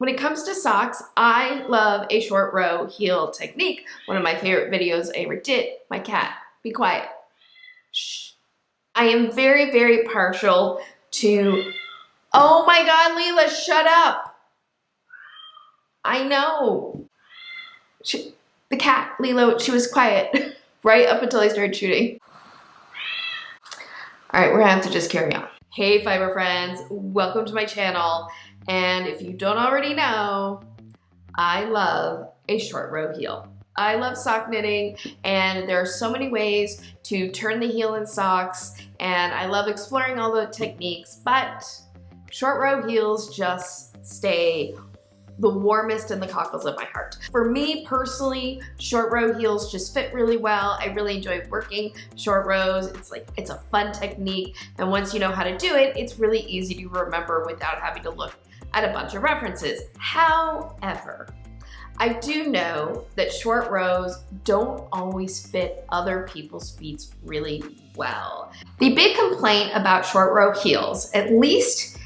When it comes to socks, I love a short row heel technique. One of my favorite videos I ever did. My cat, be quiet. Shh. I am very, very partial to, oh my God, Leela, shut up. I know. The cat, Lilo, she was quiet right up until I started shooting. All right, we're gonna have to just carry on. Hey fiber friends, welcome to my channel. And if you don't already know, I love a short row heel. I love sock knitting, and there are so many ways to turn the heel in socks, and I love exploring all the techniques, but short row heels just stay the warmest in the cockles of my heart. For me personally, short row heels just fit really well. I really enjoy working short rows. It's a fun technique, and once you know how to do it, it's really easy to remember without having to look at a bunch of references. However, I do know that short rows don't always fit other people's feet really well. The big complaint about short row heels, at least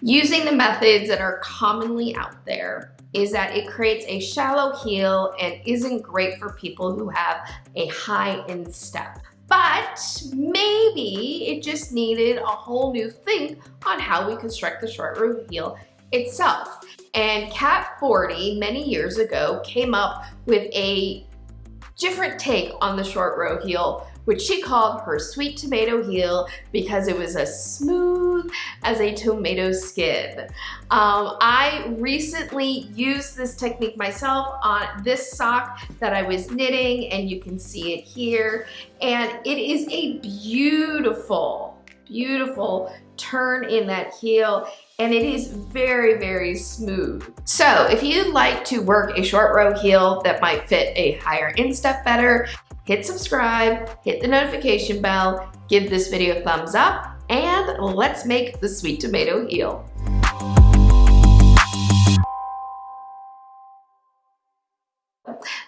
using the methods that are commonly out there, is that it creates a shallow heel and isn't great for people who have a high instep. But maybe it just needed a whole new think on how we construct the short row heel itself. And Cat Bohrdi, many years ago, came up with a different take on the short row heel, which she called her sweet tomato heel because it was as smooth as a tomato skin. I recently used this technique myself on this sock that I was knitting, and you can see it here. And it is a beautiful, beautiful turn in that heel, and it is very, very smooth. So if you'd like to work a short row heel that might fit a higher instep better, hit subscribe, hit the notification bell, give this video a thumbs up, and let's make the sweet tomato heel.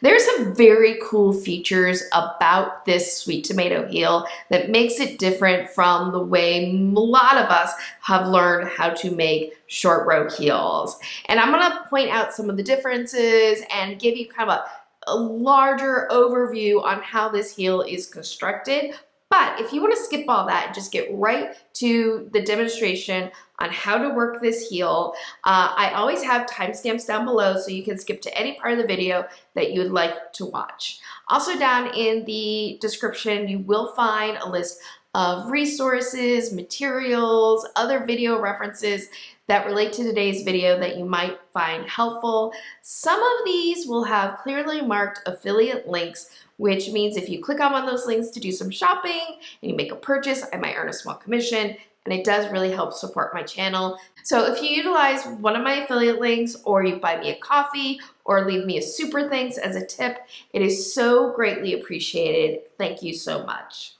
There's some very cool features about this sweet tomato heel that makes it different from the way a lot of us have learned how to make short row heels. And I'm gonna point out some of the differences and give you kind of a larger overview on how this heel is constructed. But if you want to skip all that and just get right to the demonstration on how to work this heel, I always have timestamps down below so you can skip to any part of the video that you would like to watch. Also down in the description, you will find a list of resources, materials, other video references that relate to today's video that you might find helpful. Some of these will have clearly marked affiliate links, which means if you click on one of those links to do some shopping and you make a purchase, I might earn a small commission, and it does really help support my channel. So if you utilize one of my affiliate links, or you buy me a coffee, or leave me a super thanks as a tip, it is so greatly appreciated. Thank you so much.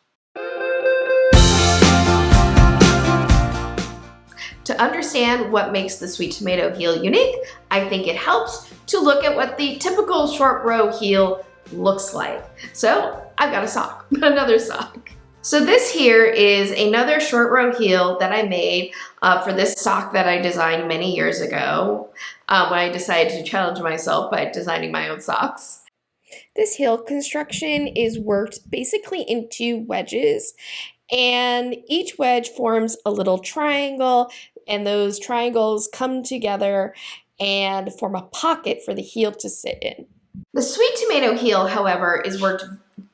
To understand what makes the sweet tomato heel unique, I think it helps to look at what the typical short row heel looks like. So I've got a sock, another sock. So this here is another short row heel that I made for this sock that I designed many years ago when I decided to challenge myself by designing my own socks. This heel construction is worked basically in two wedges, and each wedge forms a little triangle, and those triangles come together and form a pocket for the heel to sit in. The sweet tomato heel, however, is worked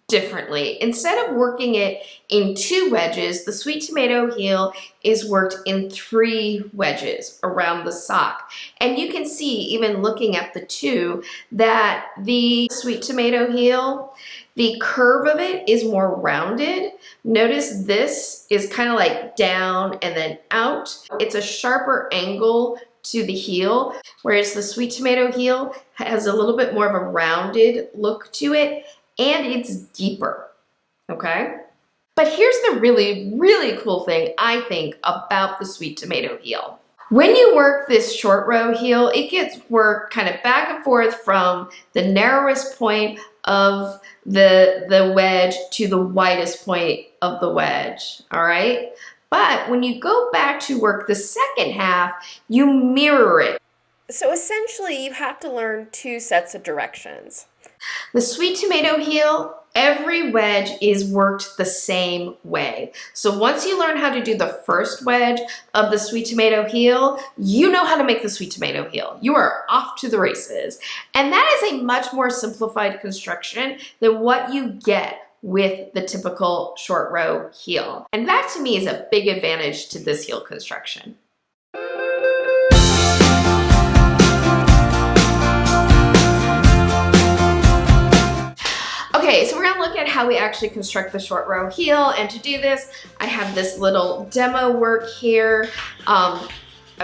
differently. Instead of working it in two wedges, the sweet tomato heel is worked in 3 wedges around the sock. And you can see, even looking at the two, that the sweet tomato heel, the curve of it is more rounded. Notice this is kind of like down and then out. It's a sharper angle to the heel, whereas the sweet tomato heel has a little bit more of a rounded look to it, and it's deeper, okay? But here's the really, really cool thing, I think, about the sweet tomato heel. When you work this short row heel, it gets worked kind of back and forth from the narrowest point of the wedge to the widest point of the wedge, all right? But when you go back to work the second half, you mirror it. So essentially, you have to learn two sets of directions. The sweet tomato heel, every wedge is worked the same way. So once you learn how to do the first wedge of the sweet tomato heel, you know how to make the sweet tomato heel. You are off to the races. And that is a much more simplified construction than what you get with the typical short row heel. And that to me is a big advantage to this heel construction. Okay, so we're gonna look at how we actually construct the short row heel, and to do this, I have this little demo work here. I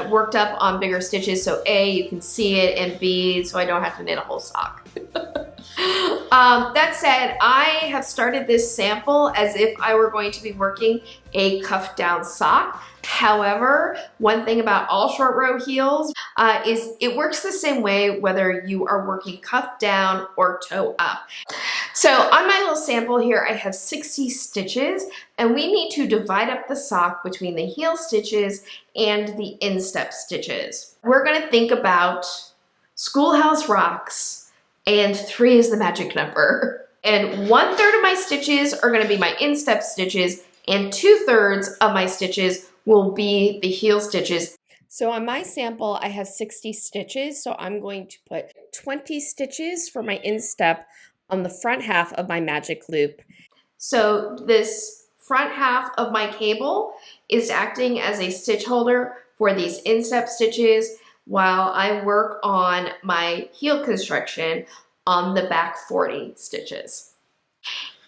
worked up on bigger stitches, so A, you can see it, and B, so I don't have to knit a whole sock. That said, I have started this sample as if I were going to be working a cuff down sock. However, one thing about all short row heels is it works the same way whether you are working cuff down or toe up. So on my little sample here, I have 60 stitches, and we need to divide up the sock between the heel stitches and the instep stitches. We're gonna think about Schoolhouse Rocks, and 3 is the magic number. And 1/3 of my stitches are gonna be my instep stitches, and 2/3 of my stitches will be the heel stitches. So on my sample, I have 60 stitches, so I'm going to put 20 stitches for my instep on the front half of my magic loop. So this front half of my cable is acting as a stitch holder for these instep stitches while I work on my heel construction on the back 40 stitches.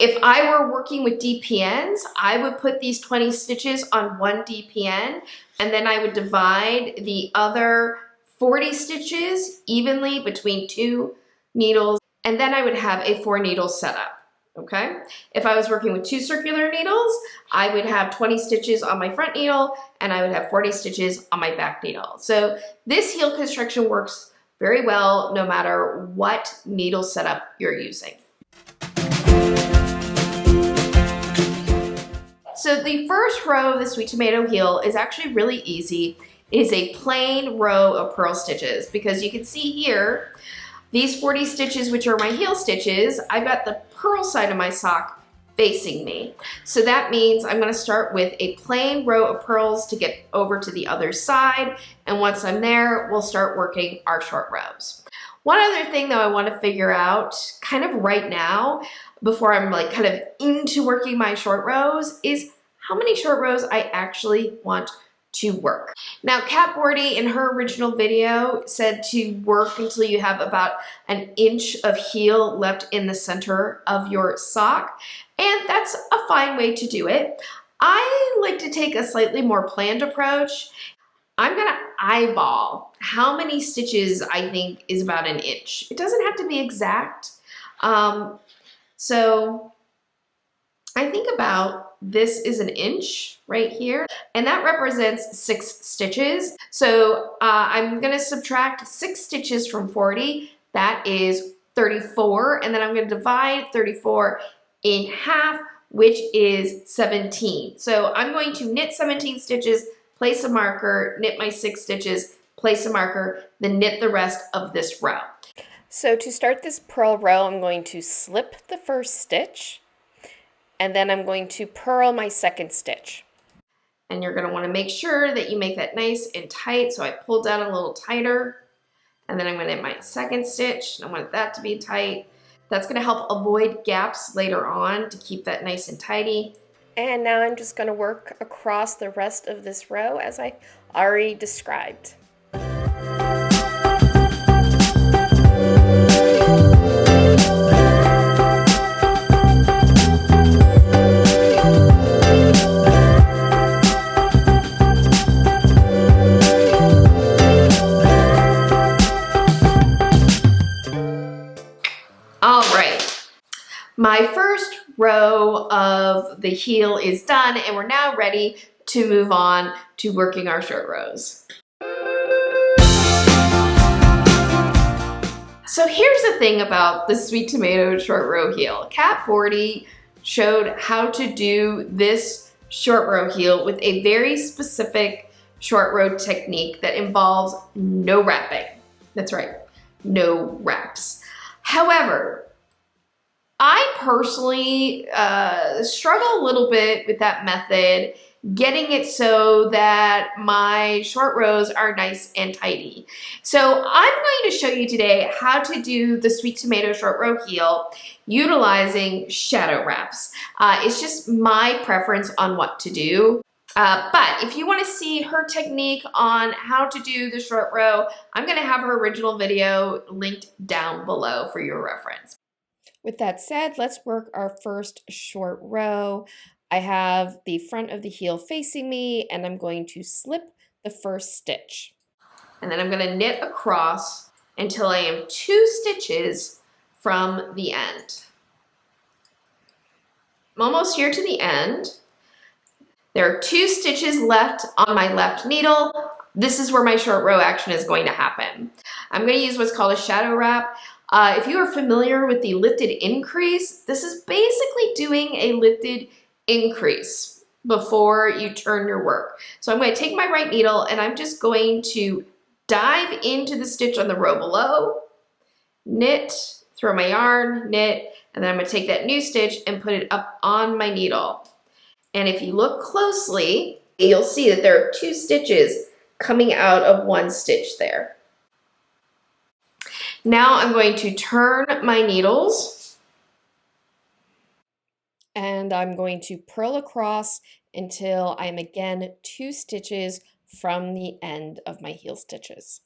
If I were working with DPNs, I would put these 20 stitches on one DPN, and then I would divide the other 40 stitches evenly between 2 needles, and then I would have a 4 needle setup, okay? If I was working with 2 circular needles, I would have 20 stitches on my front needle, and I would have 40 stitches on my back needle. So this heel construction works very well no matter what needle setup you're using. So the first row of the sweet tomato heel is actually really easy. It is a plain row of purl stitches because you can see here, these 40 stitches, which are my heel stitches, I've got the purl side of my sock facing me. So that means I'm gonna start with a plain row of purls to get over to the other side. And once I'm there, we'll start working our short rows. One other thing though I wanna figure out kind of right now, before I'm like kind of into working my short rows, is how many short rows I actually want to work. Now, Cat Bohrdi in her original video said to work until you have about an inch of heel left in the center of your sock, and that's a fine way to do it. I like to take a slightly more planned approach. I'm gonna eyeball how many stitches I think is about an inch. It doesn't have to be exact. So I think about this is an inch right here, and that represents 6 stitches. So I'm gonna subtract 6 stitches from 40, that is 34, and then I'm gonna divide 34 in half, which is 17. So I'm going to knit 17 stitches, place a marker, knit my 6 stitches, place a marker, then knit the rest of this row. So to start this purl row, I'm going to slip the first stitch, and then I'm going to purl my second stitch. And you're gonna wanna make sure that you make that nice and tight, so I pull down a little tighter, and then I'm gonna knit my second stitch, and I want that to be tight. That's gonna help avoid gaps later on to keep that nice and tidy. And now I'm just gonna work across the rest of this row as I already described. My first row of the heel is done, and we're now ready to move on to working our short rows. So here's the thing about the sweet tomato short row heel. Cat Bohrdi showed how to do this short row heel with a very specific short row technique that involves no wrapping. That's right, no wraps. However, I personally struggle a little bit with that method, getting it so that my short rows are nice and tidy. So I'm going to show you today how to do the sweet tomato short row heel utilizing shadow wraps. It's just my preference on what to do. But if you want to see her technique on how to do the short row, I'm going to have her original video linked down below for your reference. With that said, let's work our first short row. I have the front of the heel facing me, and I'm going to slip the first stitch. And then I'm going to knit across until I am 2 stitches from the end. I'm almost here to the end. There are 2 stitches left on my left needle. This is where my short row action is going to happen. I'm going to use what's called a shadow wrap. If you are familiar with the lifted increase, this is basically doing a lifted increase before you turn your work. So I'm going to take my right needle and I'm just going to dive into the stitch on the row below, knit, throw my yarn, knit, and then I'm going to take that new stitch and put it up on my needle. And if you look closely, you'll see that there are 2 stitches coming out of 1 stitch there. Now I'm going to turn my needles. And I'm going to purl across until I'm again 2 stitches from the end of my heel stitches.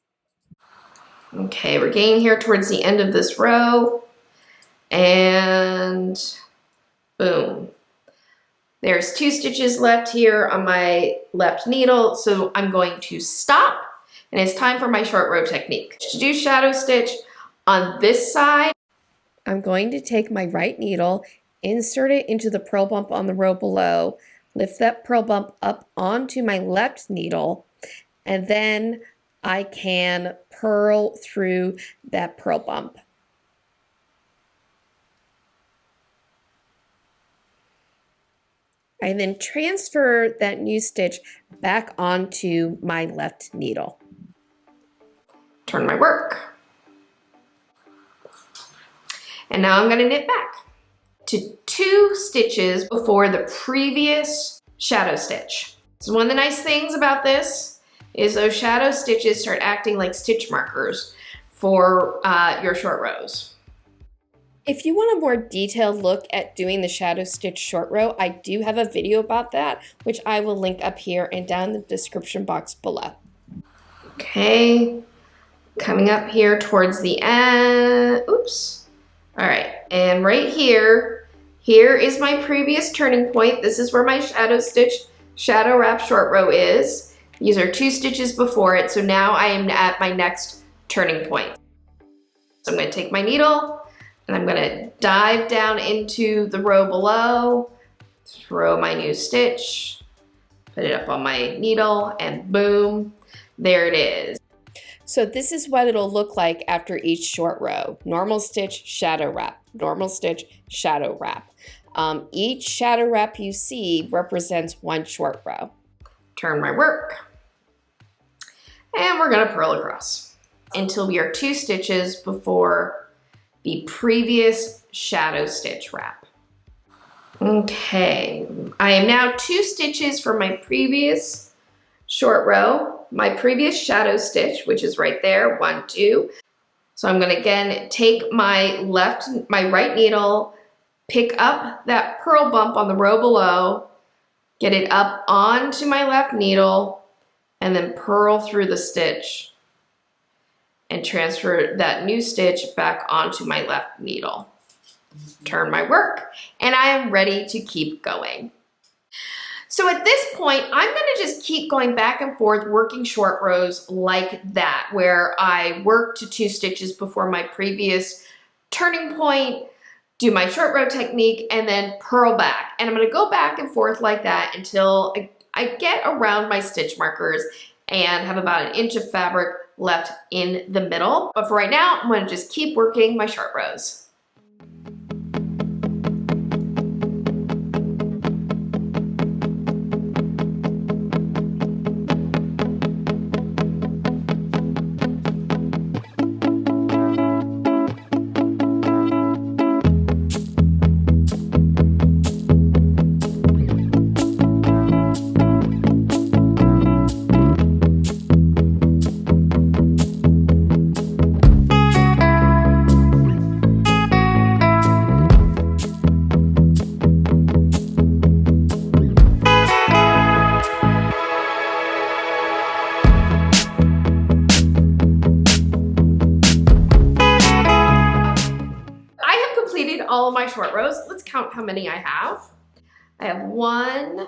Okay, we're getting here towards the end of this row. And boom. There's 2 stitches left here on my left needle, so I'm going to stop, and it's time for my short row technique. To do shadow stitch on this side, I'm going to take my right needle, insert it into the purl bump on the row below, lift that purl bump up onto my left needle, and then I can purl through that purl bump. I then transfer that new stitch back onto my left needle. Turn my work. And now I'm going to knit back to 2 stitches before the previous shadow stitch. So one of the nice things about this is those shadow stitches start acting like stitch markers for your short rows. If you want a more detailed look at doing the shadow stitch short row, I do have a video about that, which I will link up here and down in the description box below. Okay, coming up here towards the end. Oops. All right, and right here is my previous turning point. This is where my shadow stitch, shadow wrap short row is. These are 2 stitches before it, so now I am at my next turning point. So I'm going to take my needle, and I'm going to dive down into the row below, throw my new stitch, put it up on my needle, and boom, there it is. So this is what it'll look like after each short row. Normal stitch, shadow wrap, normal stitch, shadow wrap. Each shadow wrap you see represents 1 short row. Turn my work, and we're going to purl across until we are 2 stitches before the previous shadow stitch wrap. Okay, I am now 2 stitches from my previous short row, my previous shadow stitch, which is right there, 1, 2. So I'm going to again take my right needle, pick up that purl bump on the row below, get it up onto my left needle, and then purl through the stitch and transfer that new stitch back onto my left needle. Turn my work, and I am ready to keep going. So at this point, I'm gonna just keep going back and forth, working short rows like that, where I work to 2 stitches before my previous turning point, do my short row technique, and then purl back. And I'm gonna go back and forth like that until I get around my stitch markers and have about 1 inch of fabric left in the middle. But for right now, I'm gonna just keep working my short rows. all of my short rows. Let's count how many I have. I have 1,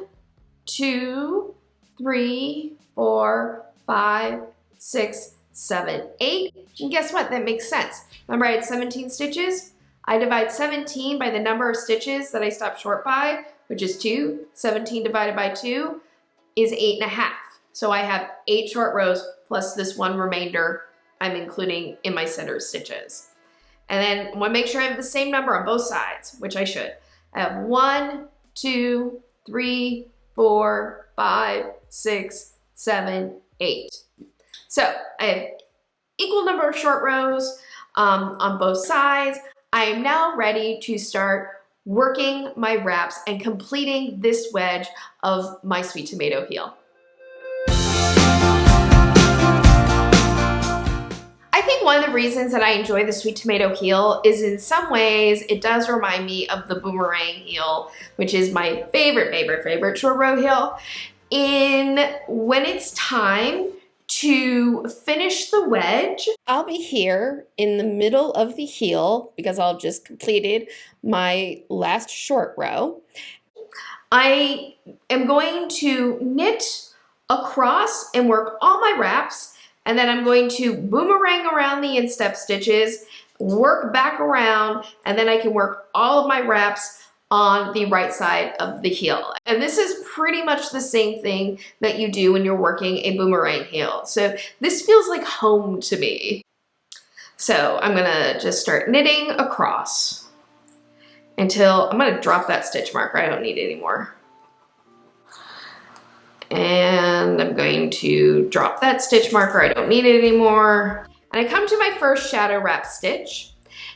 2, 3, 4, 5, 6, 7, 8. And guess what? That makes sense. Remember I had 17 stitches? I divide 17 by the number of stitches that I stopped short by, which is 2. 17 divided by 2 is 8.5. So I have 8 short rows plus this one remainder I'm including in my center stitches. And then I want to make sure I have the same number on both sides, which I should. I have 1, 2, 3, 4, 5, 6, 7, 8. So I have equal number of short rows on both sides. I am now ready to start working my wraps and completing this wedge of my sweet tomato heel. I think one of the reasons that I enjoy the sweet tomato heel is in some ways it does remind me of the boomerang heel, which is my favorite short row heel. When it's time to finish the wedge, I'll be here in the middle of the heel because I'll just completed my last short row. I am going to knit across and work all my wraps, and then I'm going to boomerang around the instep stitches, work back around, and then I can work all of my wraps on the right side of the heel. And this is pretty much the same thing that you do when you're working a boomerang heel. So this feels like home to me. So I'm gonna just start knitting across until I'm gonna drop that stitch marker. I don't need it anymore. And I'm going to drop that stitch marker. I don't need it anymore. And I come to my first shadow wrap stitch.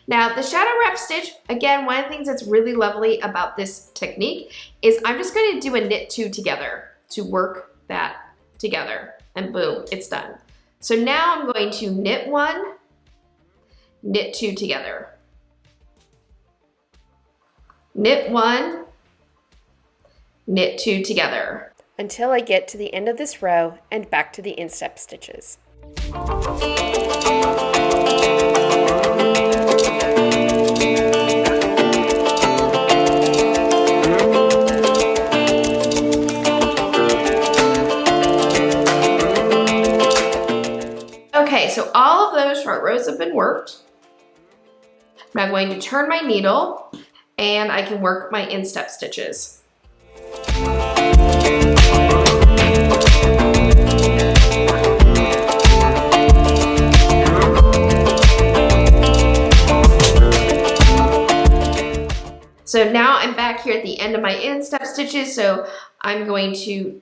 Now the shadow wrap stitch, again, one of the things that's really lovely about this technique is I'm just going to do a knit 2 together to work that together, and boom, it's done. So now I'm going to knit 1, knit 2 together. Knit 1, knit 2 together. Until I get to the end of this row and back to the instep stitches. Okay, so all of those short rows have been worked. I'm now going to turn my needle and I can work my instep stitches. So now I'm back here at the end of my instep stitches, so I'm going to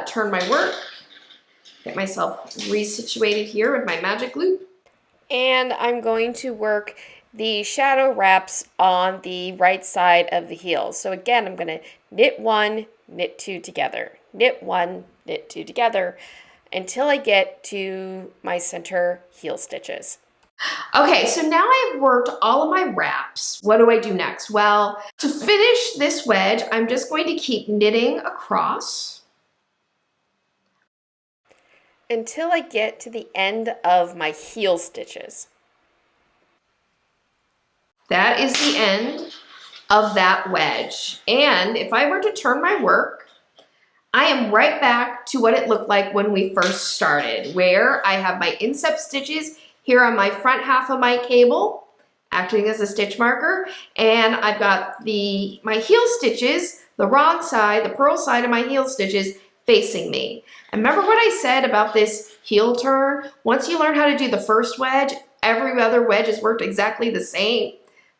turn my work, get myself resituated here with my magic loop. And I'm going to work the shadow wraps on the right side of the heel. So again, I'm going to knit 1, knit 2 together, knit 1, knit 2 together until I get to my center heel stitches. Okay, so now I've worked all of my wraps. What do I do next? Well, to finish this wedge, I'm just going to keep knitting across until I get to the end of my heel stitches. That is the end of that wedge. And if I were to turn my work, I am right back to what it looked like when we first started, where I have my instep stitches here on my front half of my cable, acting as a stitch marker, and I've got my heel stitches, the wrong side, the purl side of my heel stitches facing me. And remember what I said about this heel turn? Once you learn how to do the first wedge, every other wedge is worked exactly the same.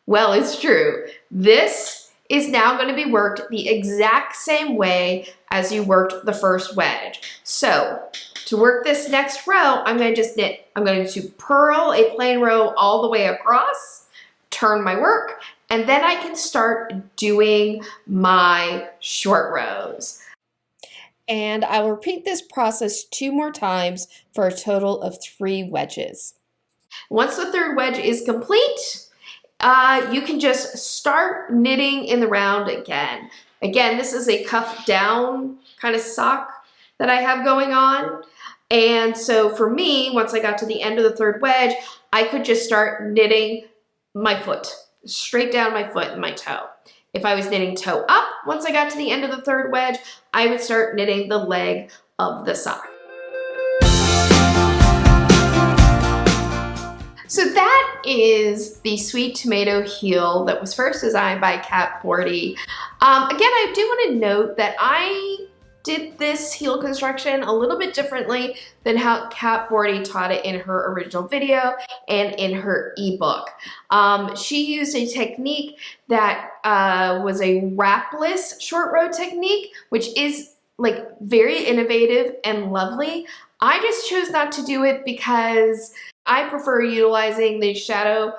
Well, it's true. This is now going to be worked the exact same way as you worked the first wedge. So to work this next row, I'm going to just knit. I'm going to purl a plain row all the way across, turn my work, and then I can start doing my short rows. And I will repeat this process 2 more times for a total of 3 wedges. Once the third wedge is complete, you can just start knitting in the round again. Again, this is a cuff down kind of sock that I have going on. And so for me, once I got to the end of the third wedge, I could just start knitting my foot. straight down my foot and my toe. If I was knitting toe up, once I got to the end of the third wedge, I would start knitting the leg of the sock. So that is the sweet tomato heel that was first designed by Cat Bohrdi. Again, I do want to note that I did this heel construction a little bit differently than how Cat Bohrdi taught it in her original video and in her ebook. She used a technique that was a wrapless short row technique, which is like very innovative and lovely. I just chose not to do it because I prefer utilizing the shadow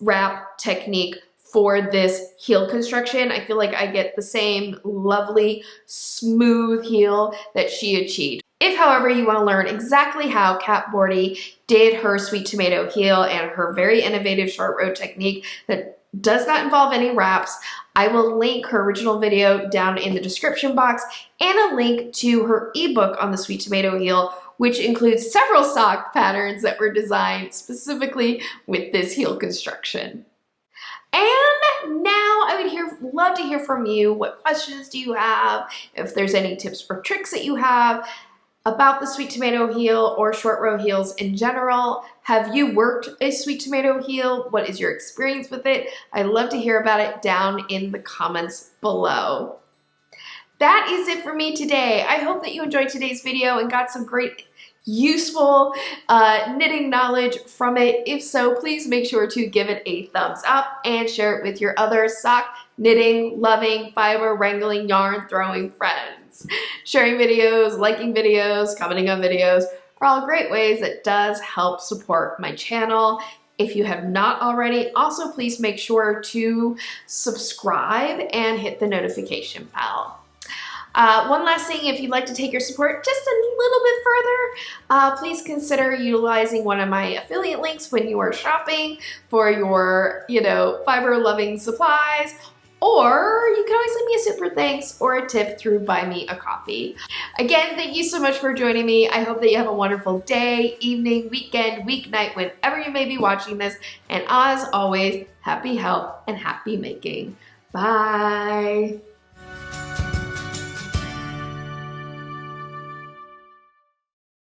wrap technique for this heel construction. I feel like I get the same lovely, smooth heel that she achieved. If, however, you want to learn exactly how Cat Bohrdi did her sweet tomato heel and her very innovative short row technique that does not involve any wraps, I will link her original video down in the description box and a link to her ebook on the sweet tomato heel, which includes several sock patterns that were designed specifically with this heel construction. And now I would love to hear from you. What questions do you have? If there's any tips or tricks that you have about the sweet tomato heel or short row heels in general. Have you worked a sweet tomato heel? What is your experience with it? I'd love to hear about it down in the comments below. That is it for me today. I hope that you enjoyed today's video and got some great useful knitting knowledge from it. If so, please make sure to give it a thumbs up and share it with your other sock knitting, loving, fiber wrangling, yarn throwing friends. Sharing videos, liking videos, commenting on videos are all great ways that does help support my channel. If you have not already, also please make sure to subscribe and hit the notification bell. One last thing, if you'd like to take your support just a little bit further, please consider utilizing one of my affiliate links when you are shopping for your, fiber-loving supplies. Or you can always leave me a super thanks or a tip through Buy Me a Coffee. Again, thank you so much for joining me. I hope that you have a wonderful day, evening, weekend, weeknight, whenever you may be watching this. And as always, happy health and happy making. Bye.